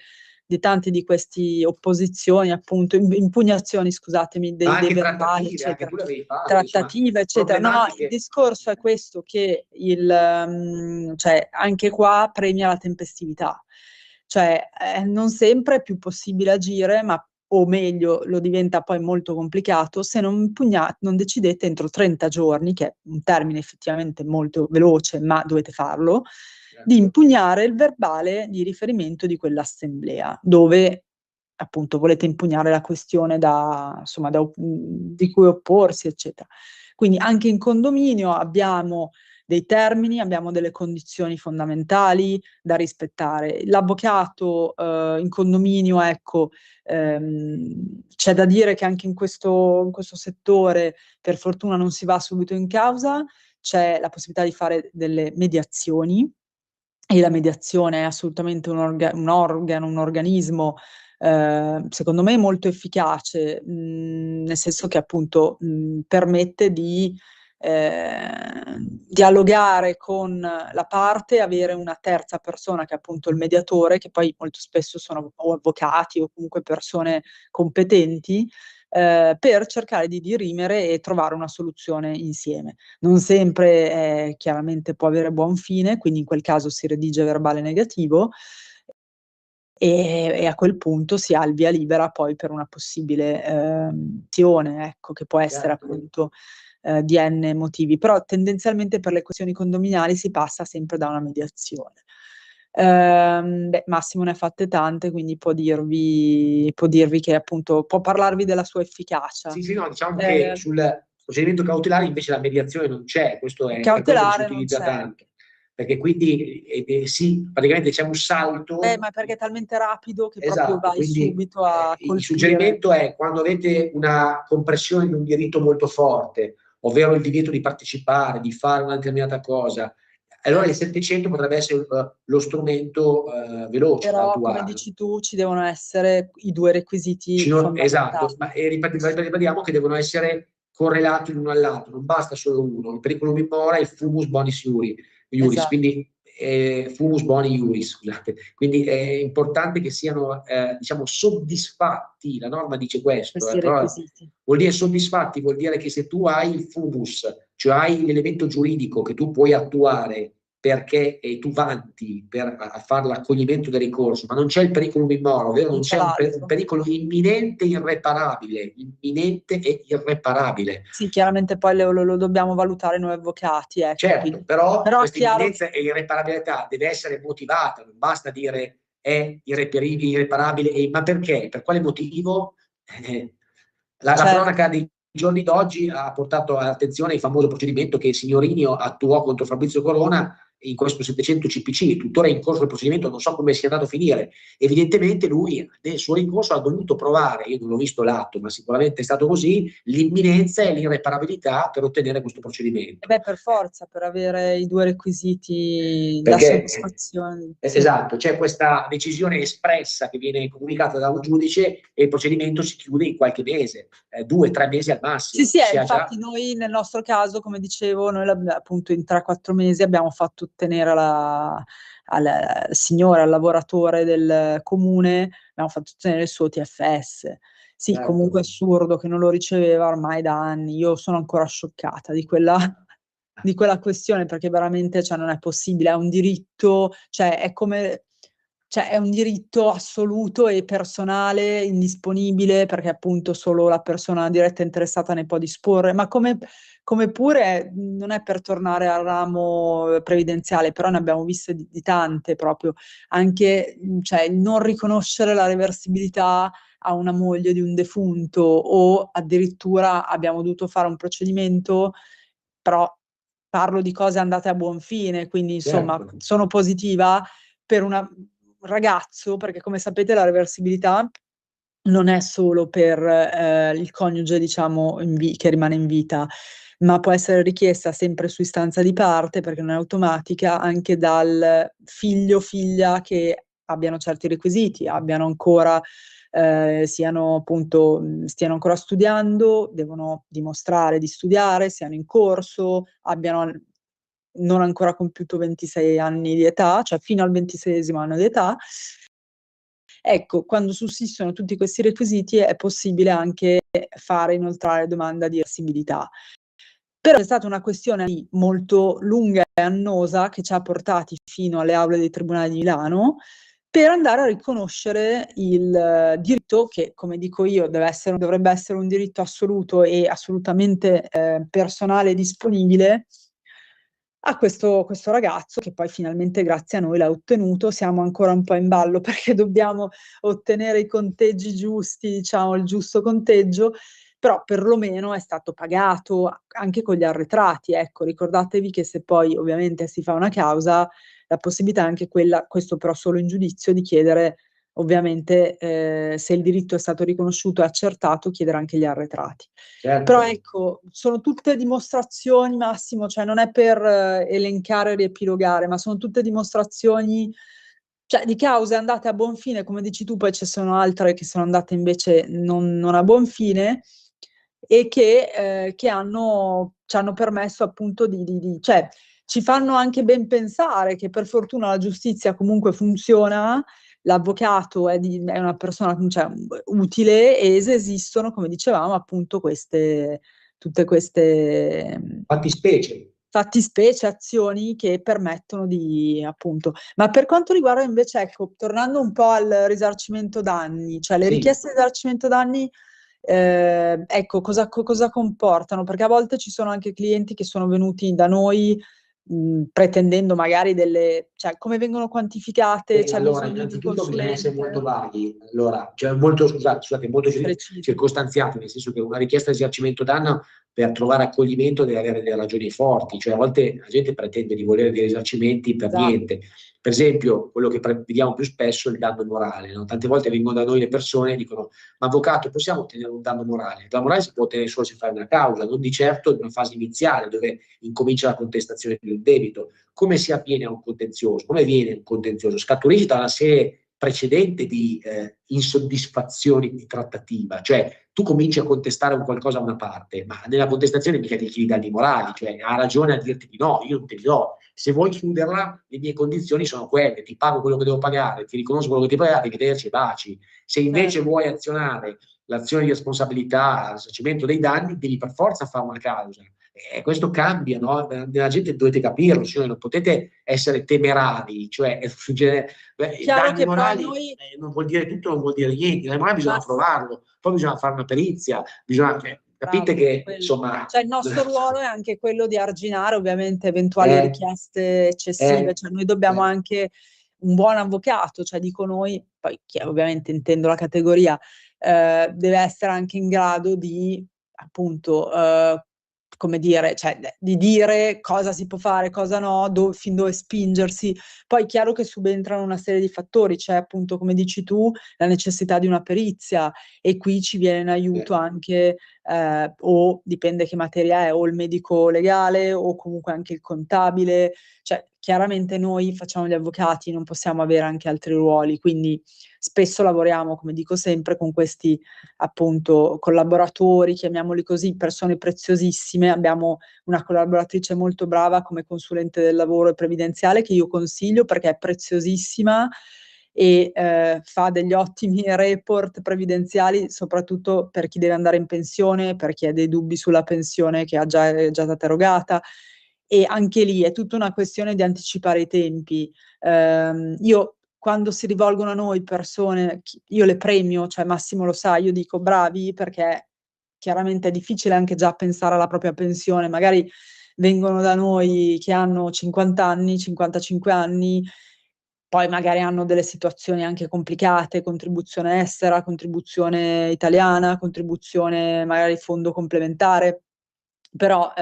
tante di queste opposizioni, appunto, impugnazioni, scusatemi, Ma dei anche verbali, trattative, anche eccetera. tu le avevi fatte, insomma, Trattative, eccetera. No, il problematiche. discorso è questo, che cioè, anche qua premia la tempestività. Cioè, non sempre è più possibile agire, ma o meglio, lo diventa poi molto complicato se non decidete entro 30 giorni, che è un termine effettivamente molto veloce, ma dovete farlo, di impugnare il verbale di riferimento di quell'assemblea, dove appunto volete impugnare la questione di cui opporsi, eccetera. Quindi anche in condominio abbiamo dei termini, abbiamo delle condizioni fondamentali da rispettare. L'avvocato in condominio, ecco, c'è da dire che anche in questo settore per fortuna non si va subito in causa, c'è la possibilità di fare delle mediazioni, e la mediazione è assolutamente un organismo secondo me molto efficace, nel senso che appunto permette di dialogare con la parte, avere una terza persona che è appunto il mediatore, che poi molto spesso sono o avvocati o comunque persone competenti, per cercare di dirimere e trovare una soluzione insieme. Non sempre chiaramente può avere buon fine, quindi in quel caso si redige verbale negativo e a quel punto si ha il via libera poi per una possibile azione, ecco, che può essere appunto di N motivi, però tendenzialmente per le questioni condominiali si passa sempre da una mediazione. Massimo ne ha fatte tante, quindi può dirvi che appunto può parlarvi della sua efficacia. Sì, no, diciamo che sul procedimento cautelare invece la mediazione non c'è, questo è per questo che si utilizza tanto, perché quindi sì, praticamente c'è un salto. Ma perché è talmente rapido che esatto, proprio vai quindi, subito a colpire. il suggerimento è quando avete una compressione di un diritto molto forte, ovvero il divieto di partecipare, di fare una determinata cosa, allora il 700 potrebbe essere lo strumento veloce da Però, attuare. come dici tu, ci devono essere i due requisiti fondamentali. Esatto, ma ribadiamo che devono essere correlati l'uno all'altro, non basta solo uno. Il periculum in mora e il fumus bonis iuris, Esatto. quindi fumus boni iuris, scusate. Quindi è importante che siano diciamo soddisfatti, la norma dice questo, Questi però requisiti. vuol dire soddisfatti, vuol dire che se tu hai il fumus, cioè hai l'elemento giuridico che tu puoi attuare perché tu vanti a fare l'accoglimento del ricorso, ma non c'è il pericolo in mora, ovvero non c'è un pericolo imminente e irreparabile, Sì, chiaramente poi lo dobbiamo valutare noi avvocati. Ecco, certo, quindi. però questa chiaro. imminenza e irreparabilità deve essere motivata, non basta dire è irreparabile, ma perché? Per quale motivo? La cronaca dei giorni d'oggi ha portato all'attenzione il famoso procedimento che Signorini attuò contro Fabrizio Corona in questo 700 CPC, tuttora è in corso il procedimento, non so come sia andato a finire. Evidentemente lui nel suo ricorso ha dovuto provare, io non ho visto l'atto, ma sicuramente è stato così, l'imminenza e l'irreparabilità per ottenere questo procedimento. Per forza, per avere i due requisiti, la soddisfazione. Esatto, c'è questa decisione espressa che viene comunicata da un giudice e il procedimento si chiude in qualche mese, 2-3 mesi al massimo. Sì, infatti noi nel nostro caso, come dicevo, noi appunto in 3-4 mesi abbiamo fatto ottenere al signore, al lavoratore del comune, abbiamo fatto ottenere il suo TFS. Sì, comunque è assurdo che non lo riceveva ormai da anni. Io sono ancora scioccata di quella questione, perché veramente non è possibile, è un diritto, è un diritto assoluto e personale, indisponibile, perché appunto solo la persona diretta interessata ne può disporre, ma come pure non è per tornare al ramo previdenziale, però ne abbiamo viste di tante proprio, anche il non riconoscere la reversibilità a una moglie di un defunto, o addirittura abbiamo dovuto fare un procedimento, però parlo di cose andate a buon fine, quindi insomma sono positiva per un ragazzo, perché come sapete la reversibilità non è solo per il coniuge, diciamo, che rimane in vita, ma può essere richiesta sempre su istanza di parte, perché non è automatica, anche dal figlio o figlia che abbiano certi requisiti, abbiano ancora stiano ancora studiando, devono dimostrare di studiare, siano in corso, abbiano non ancora compiuto 26 anni di età, cioè fino al 26esimo anno di età, Ecco, quando sussistono tutti questi requisiti è possibile anche fare inoltrare domanda di reversibilità. Però è stata una questione molto lunga e annosa che ci ha portati fino alle aule dei tribunali di Milano per andare a riconoscere il diritto che, come dico io, dovrebbe essere un diritto assoluto e assolutamente personale e disponibile a questo ragazzo che poi finalmente grazie a noi l'ha ottenuto. Siamo ancora un po' in ballo perché dobbiamo ottenere i conteggi giusti, diciamo il giusto conteggio, però perlomeno è stato pagato anche con gli arretrati. Ecco, ricordatevi che se poi ovviamente si fa una causa, la possibilità è anche quella, questo però solo in giudizio, di chiedere ovviamente se il diritto è stato riconosciuto e accertato, chiedere anche gli arretrati. Certo. Però ecco, sono tutte dimostrazioni, Massimo, cioè non è per elencare e riepilogare, ma sono tutte dimostrazioni, cioè, di cause andate a buon fine, come dici tu, poi ci sono altre che sono andate invece non a buon fine e che ci hanno permesso appunto cioè, ci fanno anche ben pensare che per fortuna la giustizia comunque funziona, l'avvocato è una persona, cioè, utile, e esistono, come dicevamo, appunto tutte queste fattispecie, azioni che permettono di, appunto. Ma per quanto riguarda invece, ecco, tornando un po' al risarcimento danni, cioè le Sì. richieste di risarcimento danni, ecco, cosa comportano? Perché a volte ci sono anche clienti che sono venuti da noi pretendendo magari cioè come vengono quantificate? C'è Allora, bisogno di innanzitutto bisogna essere molto consulente? vaghi. Allora, cioè molto, scusate, molto Preciso. circostanziati, nel senso che una richiesta di risarcimento danno per trovare accoglimento deve avere delle ragioni forti, cioè a volte la gente pretende di volere dei risarcimenti per Esatto. niente. Per esempio, quello che vediamo più spesso è il danno morale, no? Tante volte vengono da noi le persone e dicono: ma avvocato, possiamo ottenere un danno morale? Il danno morale si può ottenere solo se fai una causa, non di certo in una fase iniziale dove incomincia la contestazione del debito. Come si avviene a un contenzioso? Come viene un contenzioso? Scaturisce da una serie precedente di insoddisfazioni di trattativa, cioè tu cominci a contestare un qualcosa a una parte, ma nella contestazione mica ti chiedi danni morali, cioè ha ragione a dirti di no, io non te li do. Se vuoi chiuderla, le mie condizioni sono quelle: ti pago quello che devo pagare, ti riconosco quello che ti pagare, arrivederci e baci. Se invece vuoi azionare l'azione di responsabilità, il risarcimento dei danni, devi per forza fare una causa. E questo cambia, no? La gente dovete capirlo, cioè non potete essere temerari, cioè Chiaro danni che morali poi noi, non vuol dire tutto, non vuol dire niente, danni morali bisogna provarlo, poi bisogna fare una perizia, capite che insomma... Cioè il nostro ruolo è anche quello di arginare ovviamente eventuali richieste eccessive, cioè noi dobbiamo anche un buon avvocato, cioè dico noi, poi ovviamente intendo la categoria, deve essere anche in grado di appunto come dire, cioè di dire cosa si può fare, cosa no, fin dove spingersi. Poi è chiaro che subentrano una serie di fattori, c'è appunto, come dici tu, la necessità di una perizia, e qui ci viene in aiuto anche o dipende che materia è, o il medico legale o comunque anche il contabile, cioè chiaramente noi facciamo gli avvocati, non possiamo avere anche altri ruoli, quindi spesso lavoriamo, come dico sempre, con questi appunto collaboratori, chiamiamoli così, persone preziosissime. Abbiamo una collaboratrice molto brava come consulente del lavoro e previdenziale che io consiglio perché è preziosissima e fa degli ottimi report previdenziali, soprattutto per chi deve andare in pensione, per chi ha dei dubbi sulla pensione che è già stata erogata. E anche lì è tutta una questione di anticipare i tempi. Io quando si rivolgono a noi persone, io le premio, cioè Massimo lo sa, io dico bravi, perché chiaramente è difficile anche già pensare alla propria pensione, magari vengono da noi che hanno 50 anni, 55 anni, poi magari hanno delle situazioni anche complicate, contribuzione estera, contribuzione italiana, contribuzione magari fondo complementare, però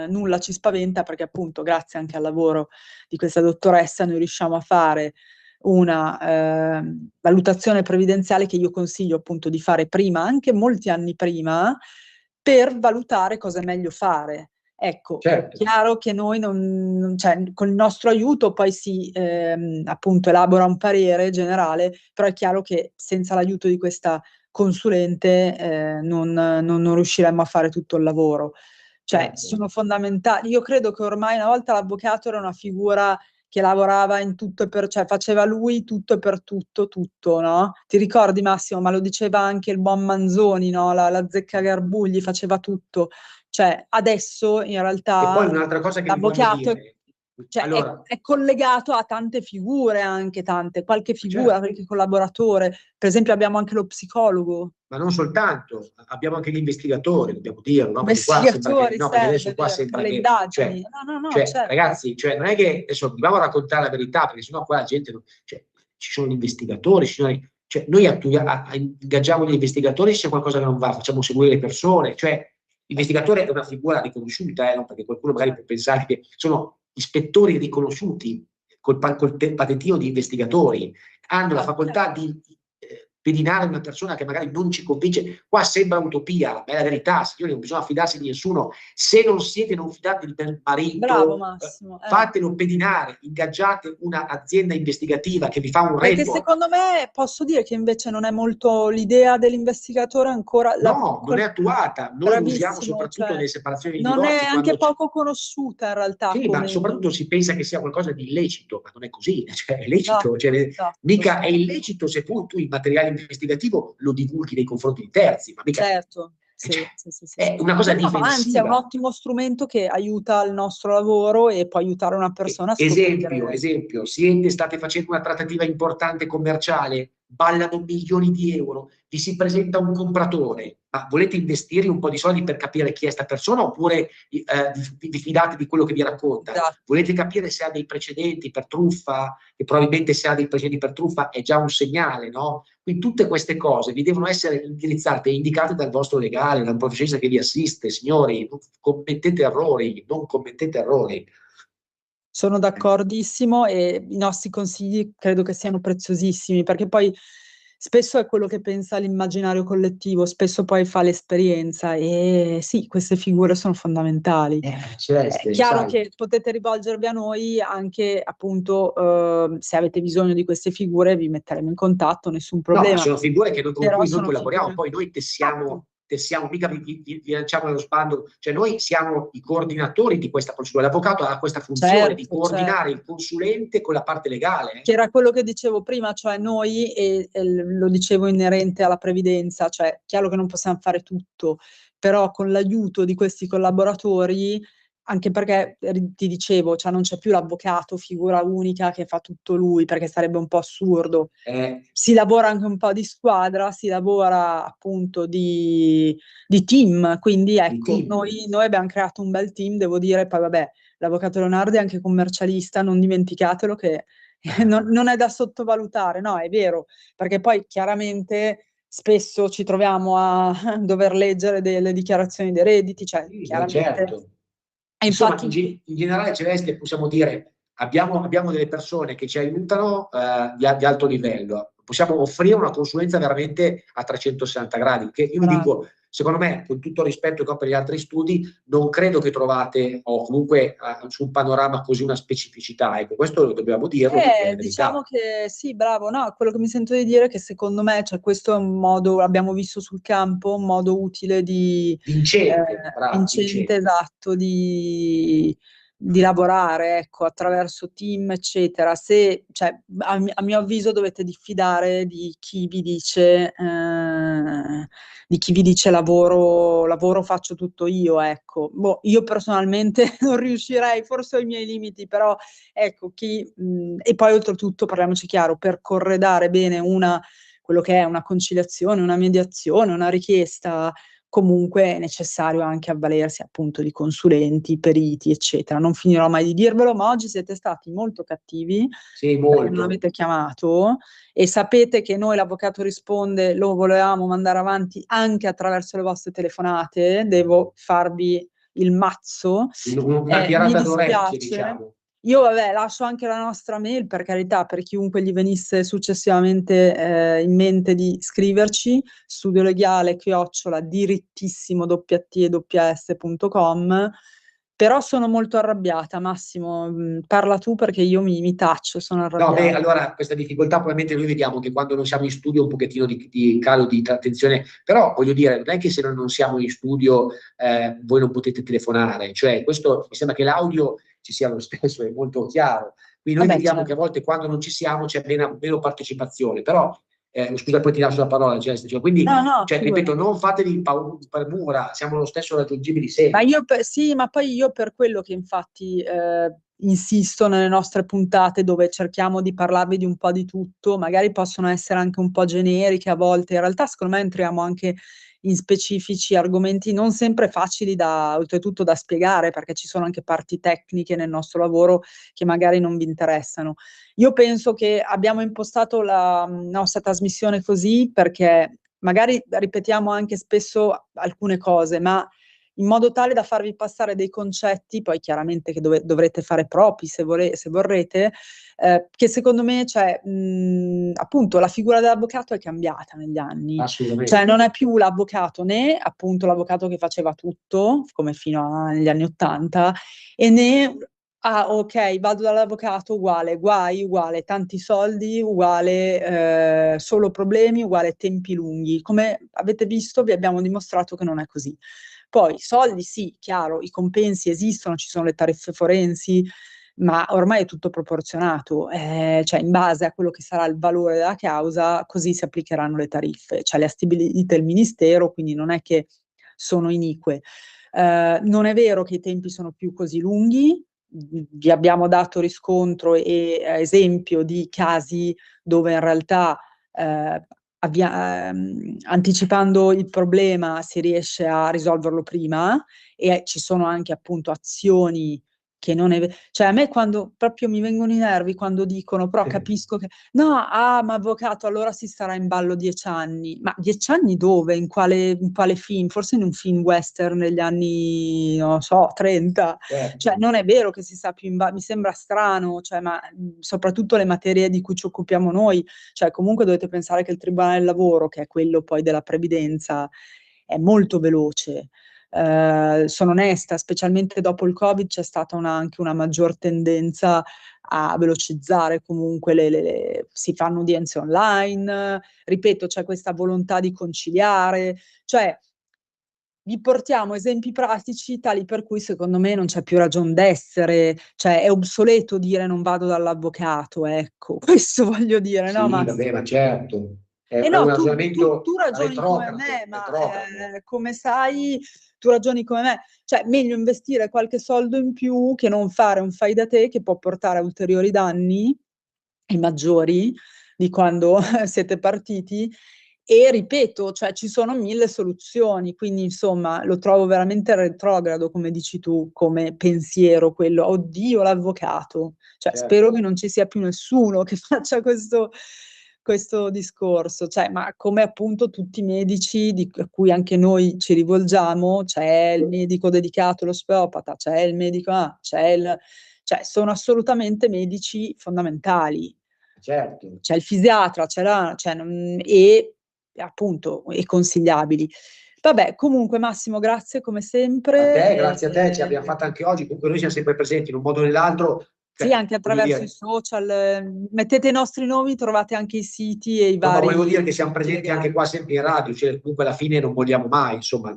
nulla ci spaventa perché appunto grazie anche al lavoro di questa dottoressa noi riusciamo a fare una valutazione previdenziale che io consiglio appunto di fare prima, anche molti anni prima, per valutare cosa è meglio fare. Ecco, chiaro che noi cioè, con il nostro aiuto poi si appunto elabora un parere generale, però è chiaro che senza l'aiuto di questa consulente non riusciremmo a fare tutto il lavoro. Cioè, sono fondamentali. Io credo che ormai una volta l'avvocato era una figura che lavorava in tutto e cioè faceva lui tutto e per tutto, no? Ti ricordi Massimo? Ma lo diceva anche il buon Manzoni, no? La zecca Garbugli faceva tutto. Cioè, adesso in E realtà poi un'altra cosa che vi voglio l'avvocato dire, cioè, allora, è collegato a tante figure, anche qualche figura, certo, qualche collaboratore. Per esempio abbiamo anche lo psicologo, ma non soltanto, abbiamo anche gli investigatori, dobbiamo dirlo, no? Perché qua sembra che, investigatori, no, perché serve, adesso qua vero, per sembra le che, indagini. No, certo. ragazzi, cioè, non è che adesso dobbiamo raccontare la verità, perché sennò qua la gente, cioè, ci sono gli investigatori, cioè, noi ingaggiamo gli investigatori se c'è qualcosa che non va, facciamo seguire le persone, cioè, l'investigatore è una figura riconosciuta, no? Perché qualcuno magari può pensare che sono ispettori riconosciuti col patentino di investigatori, hanno la facoltà di pedinare una persona che magari non ci convince. Qua sembra utopia, ma è la verità, signori, non bisogna fidarsi di nessuno. Se non siete, non fidatevi del Bravo marito, Massimo. fatelo pedinare, ingaggiate un'azienda investigativa che vi fa un Perché report. secondo me posso dire che invece non è molto l'idea dell'investigatore ancora No, non è attuata. Noi lo usiamo bravissimo, soprattutto cioè, nelle separazioni di non è divorzi. anche poco conosciuta in realtà Sì, ma come... soprattutto si pensa che sia qualcosa di illecito, ma non è così, cioè è lecito, Esatto. mica è illecito se tu il materiale investigativo lo divulghi nei confronti di terzi, ma mica Certo, cioè, sì. è una cosa No, anzi è un difensiva. ottimo strumento che aiuta il nostro lavoro e può aiutare una persona a scoprire. Esempio, state facendo una trattativa importante commerciale, ballano milioni di euro, vi si presenta un compratore, ma volete investirgli un po' di soldi per capire chi è sta persona oppure vi fidate di quello che vi racconta? Esatto. Volete capire se ha dei precedenti per truffa, e probabilmente se ha dei precedenti per truffa è già un segnale, no? Quindi tutte queste cose vi devono essere indirizzate e indicate dal vostro legale, dal professionista che vi assiste. Signori, non commettete errori. Sono d'accordissimo e i nostri consigli credo che siano preziosissimi perché poi spesso è quello che pensa l'immaginario collettivo, spesso poi fa l'esperienza e sì, queste figure sono fondamentali. È chiaro Sai. che potete rivolgervi a noi anche appunto se avete bisogno di queste figure vi metteremo in contatto, nessun No, ma problema. sono figure con Però cui noi sono collaboriamo, figure... poi noi tessiamo, mica vi lanciamo nello sbando, cioè noi siamo i coordinatori di questa procedura, l'avvocato ha questa funzione di coordinare il consulente con la parte legale. Che era quello che dicevo prima, cioè noi, e lo dicevo inerente alla previdenza, cioè chiaro che non possiamo fare tutto, però con l'aiuto di questi collaboratori, anche perché ti dicevo, cioè non c'è più l'avvocato, figura unica che fa tutto lui, perché sarebbe un po' assurdo. Si lavora anche un po' di squadra, si lavora appunto di team, quindi ecco, noi abbiamo creato un bel team, devo dire, poi vabbè, l'avvocato Leonardo è anche commercialista, non dimenticatelo che non è da sottovalutare, no, è vero, perché poi chiaramente spesso ci troviamo a dover leggere delle dichiarazioni dei redditi, cioè Sì, chiaramente... certo. E Insomma, infatti... in generale Celeste possiamo dire abbiamo delle persone che ci aiutano di alto livello, possiamo offrire una consulenza veramente a 360 gradi, che io vi dico, secondo me, con tutto il rispetto che ho per gli altri studi, non credo che trovate, o comunque su un panorama così una specificità, ecco, questo lo dobbiamo dirlo perché è la diciamo verità. che sì, bravo, no, quello che mi sento di dire è che secondo me, cioè, questo è un modo, l'abbiamo visto sul campo, un modo utile vincente, esatto, di lavorare, ecco, attraverso team, eccetera. Se, cioè, a mio avviso dovete diffidare di chi vi dice lavoro faccio tutto io, ecco. Boh, io personalmente non riuscirei, forse ho i miei limiti, però ecco, e poi oltretutto, parliamoci chiaro, per corredare bene quello che è una conciliazione, una mediazione, una richiesta, comunque è necessario anche avvalersi appunto di consulenti, periti, eccetera. Non finirò mai di dirvelo, ma oggi siete stati molto cattivi, sì, perché non avete chiamato e sapete che noi l'avvocato risponde, lo volevamo mandare avanti anche attraverso le vostre telefonate, devo farvi il mazzo. Una tirata d'orecchie, diciamo. Io vabbè, lascio anche la nostra mail per carità, per chiunque gli venisse successivamente in mente di scriverci, studiolegale@dirittissimo.com, però sono molto arrabbiata. Massimo, parla tu perché io mi taccio, sono No, beh, arrabbiata. allora questa difficoltà probabilmente noi vediamo che quando non siamo in studio un pochettino di calo di attenzione, però voglio dire, non è che se noi non siamo in studio voi non potete telefonare, cioè questo mi sembra che l'audio ci sia lo stesso, è molto chiaro, Quindi noi Vabbè, vediamo certo. che a volte quando non ci siamo c'è meno partecipazione, però scusa, poi ti lascio la parola, quindi No, ripeto, figurati. non fatevi paura, siamo lo stesso raggiungibili Ma sempre. sì, ma poi io per quello che infatti insisto nelle nostre puntate dove cerchiamo di parlarvi di un po' di tutto, magari possono essere anche un po' generiche a volte, in realtà secondo me entriamo anche in specifici argomenti non sempre facili oltretutto da spiegare, perché ci sono anche parti tecniche nel nostro lavoro che magari non vi interessano. Io penso che abbiamo impostato la nostra trasmissione così perché magari ripetiamo anche spesso alcune cose, ma in modo tale da farvi passare dei concetti, poi chiaramente che dovrete fare propri se vorrete, che secondo me, cioè, appunto, la figura dell'avvocato è cambiata negli anni. Assolutamente. Cioè non è più l'avvocato né appunto l'avvocato che faceva tutto, come fino agli anni '80, e né ok, vado dall'avvocato uguale guai, uguale tanti soldi, uguale solo problemi, uguale tempi lunghi. Come avete visto, vi abbiamo dimostrato che non è così. Poi soldi sì, chiaro, i compensi esistono, ci sono le tariffe forensi, ma ormai è tutto proporzionato, cioè in base a quello che sarà il valore della causa, così si applicheranno le tariffe, cioè le ha stabilite il Ministero, quindi non è che sono inique. Non è vero che i tempi sono più così lunghi, vi abbiamo dato riscontro e esempio di casi dove in realtà anticipando il problema si riesce a risolverlo prima e ci sono anche appunto azioni che non è cioè a me quando proprio mi vengono i nervi quando dicono però capisco che no, ma avvocato allora si starà in ballo 10 anni, ma 10 anni dove? In quale film? Forse in un film western negli anni non so 30, cioè non è vero che si sta più in ballo, mi sembra strano, cioè, ma soprattutto le materie di cui ci occupiamo noi, cioè comunque dovete pensare che il Tribunale del Lavoro, che è quello poi della previdenza, è molto veloce. Sono onesta, specialmente dopo il Covid c'è stata anche una maggior tendenza a velocizzare comunque si fanno udienze online, ripeto, c'è questa volontà di conciliare, cioè vi portiamo esempi pratici tali per cui secondo me non c'è più ragion d'essere, cioè è obsoleto dire non vado dall'avvocato, ecco, questo voglio dire, no? Sì, vabbè, ma certo, è No, un tu ragionamento ragioni come retrogrado, me, ma retrogrado. come sai, tu ragioni come me. Cioè, meglio investire qualche soldo in più che non fare un fai da te che può portare a ulteriori danni e maggiori di quando siete partiti. E ripeto, cioè, ci sono 1000 soluzioni, quindi insomma lo trovo veramente retrogrado, come dici tu, come pensiero quello, oddio l'avvocato. Cioè, Certo. spero che non ci sia più nessuno che faccia questo discorso, cioè, ma come appunto tutti i medici a cui anche noi ci rivolgiamo, c'è il medico dedicato all'osteopata, c'è il medico, cioè sono assolutamente medici fondamentali. Certo. C'è il fisiatra, e appunto e consigliabili. Vabbè, comunque Massimo, grazie come sempre. Grazie a te, ci abbiamo fatto anche oggi, comunque noi siamo sempre presenti in un modo o nell'altro, Sì, anche voglio attraverso i dire, social, mettete i nostri nomi, trovate anche i siti e i no, ma vari volevo dire che siamo presenti anche qua sempre in radio, cioè comunque alla fine non molliamo mai, insomma,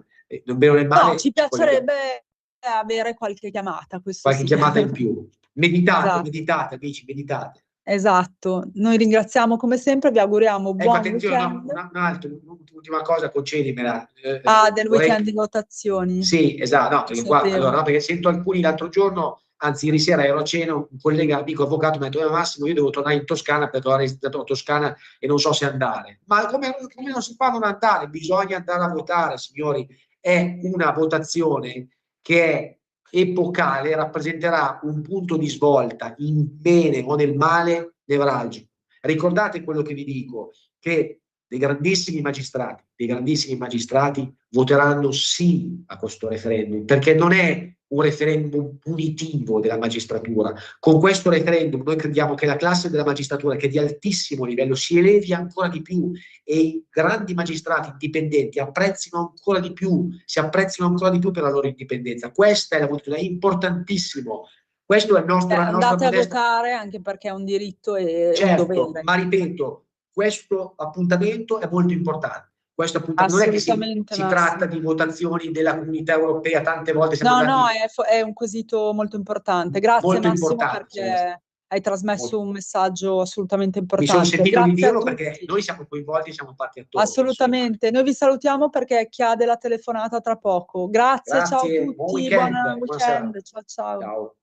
non bene o né No, male, ci ci colleghiamo. piacerebbe avere qualche chiamata, questo Qualche sì. chiamata in più. Meditate, Esatto, meditate, amici, meditate. esatto. Noi ringraziamo come sempre, vi auguriamo Ecco, buon attenzione, no, weekend. un'ultima cosa, concedimela. Del Vorrei... weekend di votazioni. Sì, esatto, no, Lo perché qua, allora, sapevo. no, perché sento alcuni l'altro giorno, anzi ieri sera ero a cena, un collega, amico avvocato, mi ha detto, Massimo, io devo tornare in Toscana perché ho registrato la Toscana e non so se andare. Ma come non si fa a non andare? Bisogna andare a votare, signori. È una votazione che è epocale, rappresenterà un punto di svolta in bene o nel male nevralgico. Ricordate quello che vi dico, che dei grandissimi magistrati voteranno sì a questo referendum, perché non è un referendum punitivo della magistratura. Con questo referendum noi crediamo che la classe della magistratura, che è di altissimo livello, si elevi ancora di più e i grandi magistrati indipendenti apprezzino ancora di più, si apprezzino ancora di più per la loro indipendenza. Questa è la votazione, è importantissimo. Questo è il nostro, la nostra Andate a modesta... votare anche perché è un diritto e un Certo, dovere. ma ripeto, questo appuntamento è molto importante. Questo appuntamento non è che Assolutamente, si tratta Massimo. di votazioni della comunità europea, tante volte siamo No, andati è un quesito molto importante. Grazie molto Massimo importante. perché hai trasmesso un messaggio assolutamente Mi sono importante. sentito di Grazie a dirlo perché tutti. noi siamo coinvolti, siamo parte attori. Assolutamente. Noi vi salutiamo perché chiade la telefonata tra poco. Grazie, ciao a Grazie, buon tutti, weekend, buon buona serata. weekend. Ciao ciao. Ciao.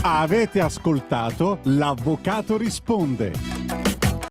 Avete ascoltato L'Avvocato risponde.